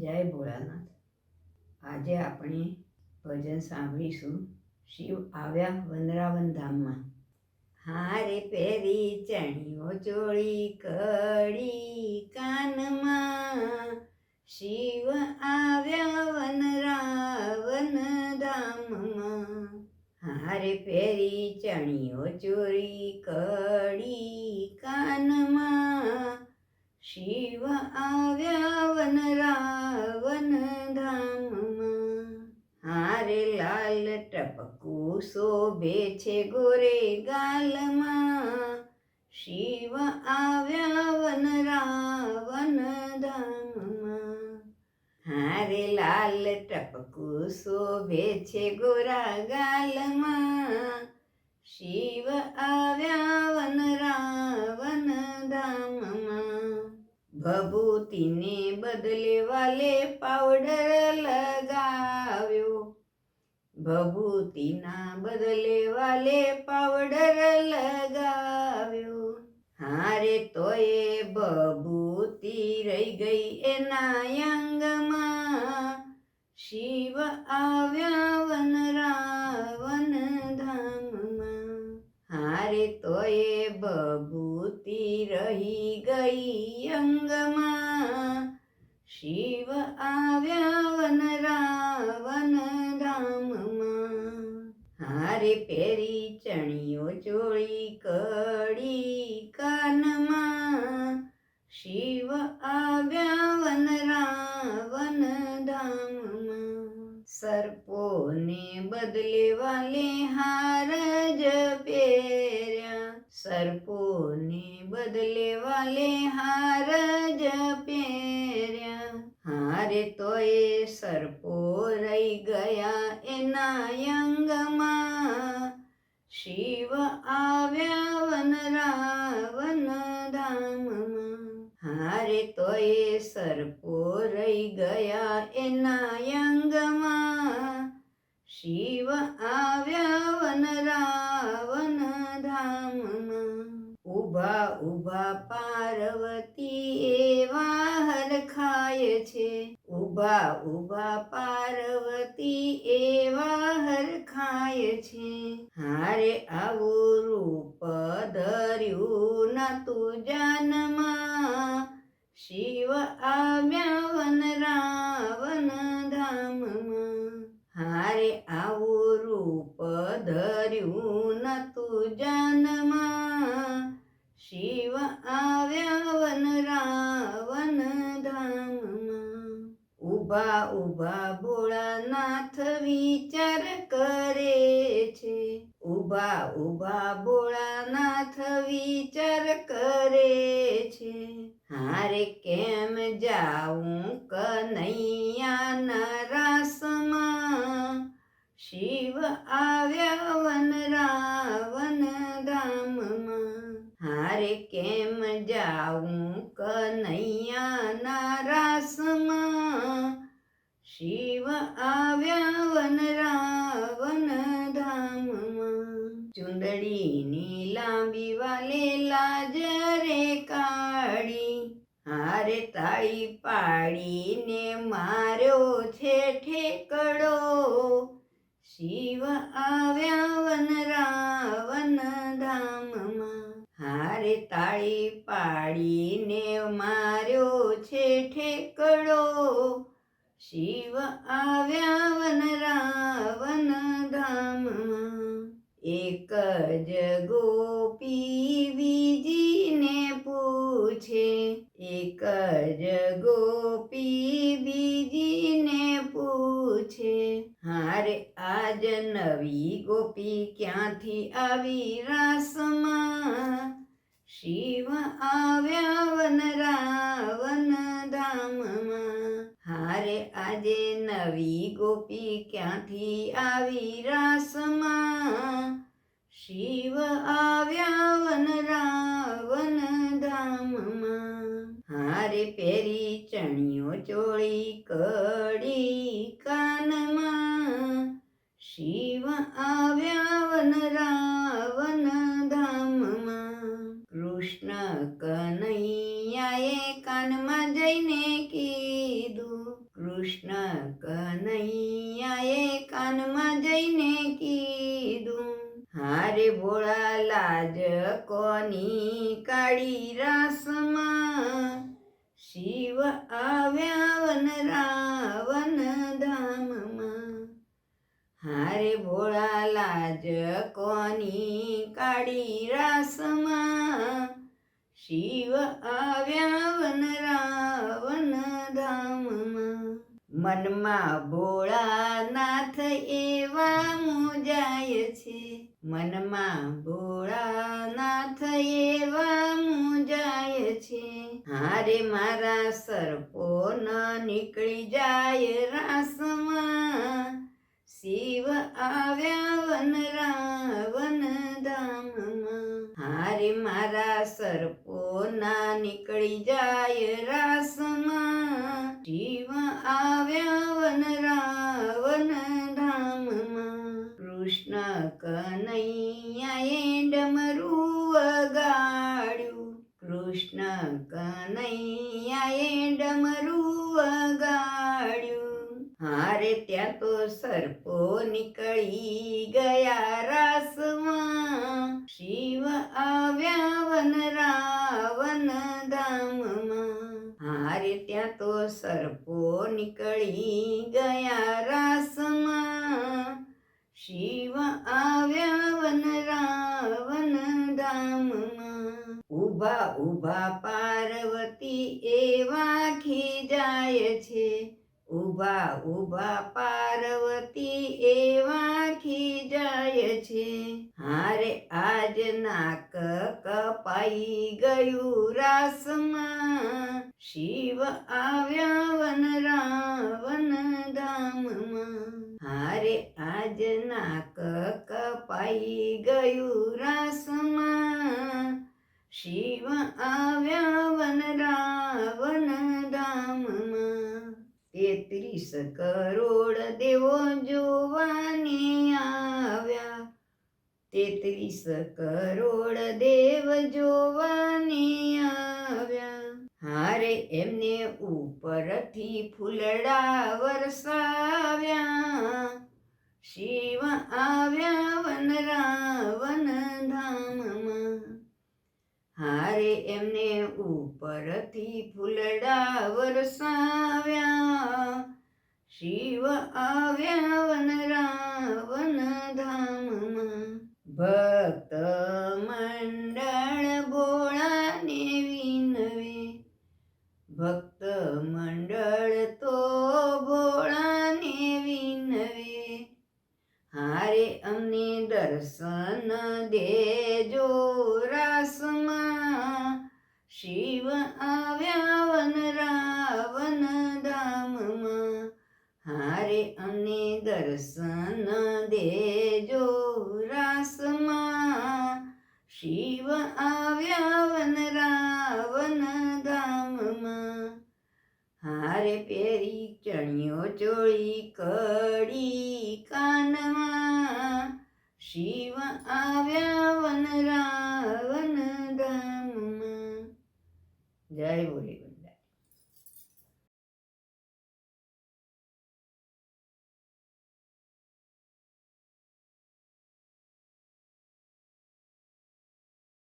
જય ભોળાનાથ. આજે આપણે ભજન સાંભળીશું. શિવ આવ્યા વનરાવન ધામમાં. હારે પહેરી ચણિયો ચોળી કડી કાનમાં, શિવ આવ્યા વનરાવન ધામમાં. હારે પહેરી ચણિયો ચોળી કડી કાનમાં, શિવ આવ્યા વનરાવન ધામમાં. હારે લાલ ટપકું શોભે છે ગોરે ગાલમાં, શિવ આવ્યા વનરાવન ધામમાં. હારે લાલ ટપકું શોભે છે ગોરા ગાલમાં, શિવ આવ્યા વનરાવન ધામમાં. ભભૂતિને બદલે વાલે પાવડર લગાવ્યો, ભભૂતિના બદલે વાલે પાવડર લગાવ્યો. હારે તોય ભભૂતિ રહી ગઈ એના અંગમાં, શિવ આવ્યા વનરાવન ધામમાં. હારે તોય ભભૂતિ રહી ગઈ અંગમાં, શિવ આવ્યા વનરાવન ધામમાં. હારે પહેરી ચણિયો ચોળી કડી કાનમાં, શિવ આવ્યા વનરાવન ધામમાં. સર્પોને બદલે વાલે હાર જ પહેર્યા, સર્પોને બદલે વાલે હાર જ પહેર્યા. હારે તોય સર્પો રહી ગયા એના અંગમાં, શિવ આવ્યા વનરાવન ધામમાં. હારે તોય સર્પો રહી ગયા એના અંગમાં, શિવ આવ્યા વનરાવન ધામમાં. ઊભા ઊભા પાર્વતી એવા હરખાય છે, ઊભા ઊભા પાર્વતી એવા હરખાય છે. હારે આવું રૂપ ધર્યું નતું જાનમાં, શિવ આવ્યા વનરાવન ધામમાં. હારે આવું રૂપ ધર્યું નતું જાનમાં, શિવ આવ્યા વનરાવન ધામમાં. ઊભા ઊભા ભોળાનાથ વિચાર કરે છે, ઊભા ઊભા ભોળાનાથ વિચાર કરે છે. હારે કેમ જાઉં કનૈયાના રાસમાં, શિવ આવ્યા વનરાવન ધામમાં. હારે કેમ જાઉં કનૈયાના રાસમાં, શિવ આવ્યા વનરાવન ધામમાં. ચુંદડીની લાંબી વાલે લાજ રે કાઢી, હારે તાળી પાડીને માર્યો છે ઠેકડો, શિવ આવ્યા વનરાવન ધામમાં. હારે તાળી પાડીને માર્યો છે ઠેકડો, શિવ આવ્યા વનરાવન ધામમાં. એક જ ગોપી બીજીને પૂછે, એક જ ગોપી બીજીને પૂછે. હારે આજ નવી ગોપી ક્યાંથી આવી રાસમાં, શિવ આવ્યા વનરાવન ધામમાં. હારે આજે નવી ગોપી ક્યાંથી આવી રાસમાં, શિવ આવ્યા વનરાવન ધામમાં. હારે પહેરી ચણિયો ચોળી કડી કાનમાં, શિવ આવ્યા વનરાવન ધામમાં. કૃષ્ણ કનૈયાએ કાનમાં જઈને કીધું, કૃષ્ણ કનૈયાએ કાનમાં જઈને કીધું, હારે ભોળા લાજ કોની કાળી રાસમાં, શિવ આવ્યા વન રાવન ધામમાં. હારે ભોળા લાજ કોની કાળી રાસમાં, શિવ આવ્યા વન રાવન ધામમાં. મનમાં ભોળાનાથ એવા મૂંઝાય છે, મનમાં ભોળાનાથ એવા મૂંઝાય છે. હારે મારા સરપો ન નીકળી જાય રાસમાં, શિવ આવ્યા વન રાવન ધામમાં. હારે મારા સરપો ના નીકળી જાય રાસમાં, શિવ આવ્યા વન રાવન ધામમાં. કૃષ્ણ કનૈયાએ ડમરું વગાડ્યું, કૃષ્ણ કનૈયાએ ડમરું વગાડ્યું. હારે ત્યાં તો સર્પો નીકળી ગયા રાસમાં, શિવ આવ્યા વન રાવન ધામમાં. હારે ત્યાં તો સર્પો નીકળી ગયા રાસમાં, શિવ આવ્યા વન રાવન ધામમાં. ઊભા ઊભા પાર્વતી એવા ખીજાય છે, ઊભા ઊભા પાર્વતી એવા ખીજાય છે. હારે આજ નાક કપાઈ ગયું રાસમાં, શિવ આવ્યા વન રાવન ધામમાં. હારે આજ નાક કપાઈ ગયું રાસમાં, શિવ આવ્યા વન રાવન ધામમાં. 33 કરોડ દેવો જોવાને આવ્યા, 33 કરોડ દેવ જોવાને આવ્યા. હારે એમને ઉપરથી ફૂલડા વરસાવ્યા, શિવ આવ્યા વન રાવન ધામમાં. હારે એમને ઉપરથી ફૂલડા વરસાવ્યા, શિવ આવ્યા વન રાવન ધામમાં. ભક્ત મંડળ ભોળાને વિનવે, ભક્ત મંડળ તો ભોળાને વિનવે. હારે અમને દર્શન દેજો રાસમાં, શિવ આવ્યા વન રાવન ધામમાં. હારે અમને દર્શન દેજો રાસમાં, શિવ આવ્યા વન રાવન ધામમાં. હારે પહેરી ચણિયો ચોળી કડી કાનમાં, શિવ આવ્યા વન રાવન ધામમાં. જય બોલે.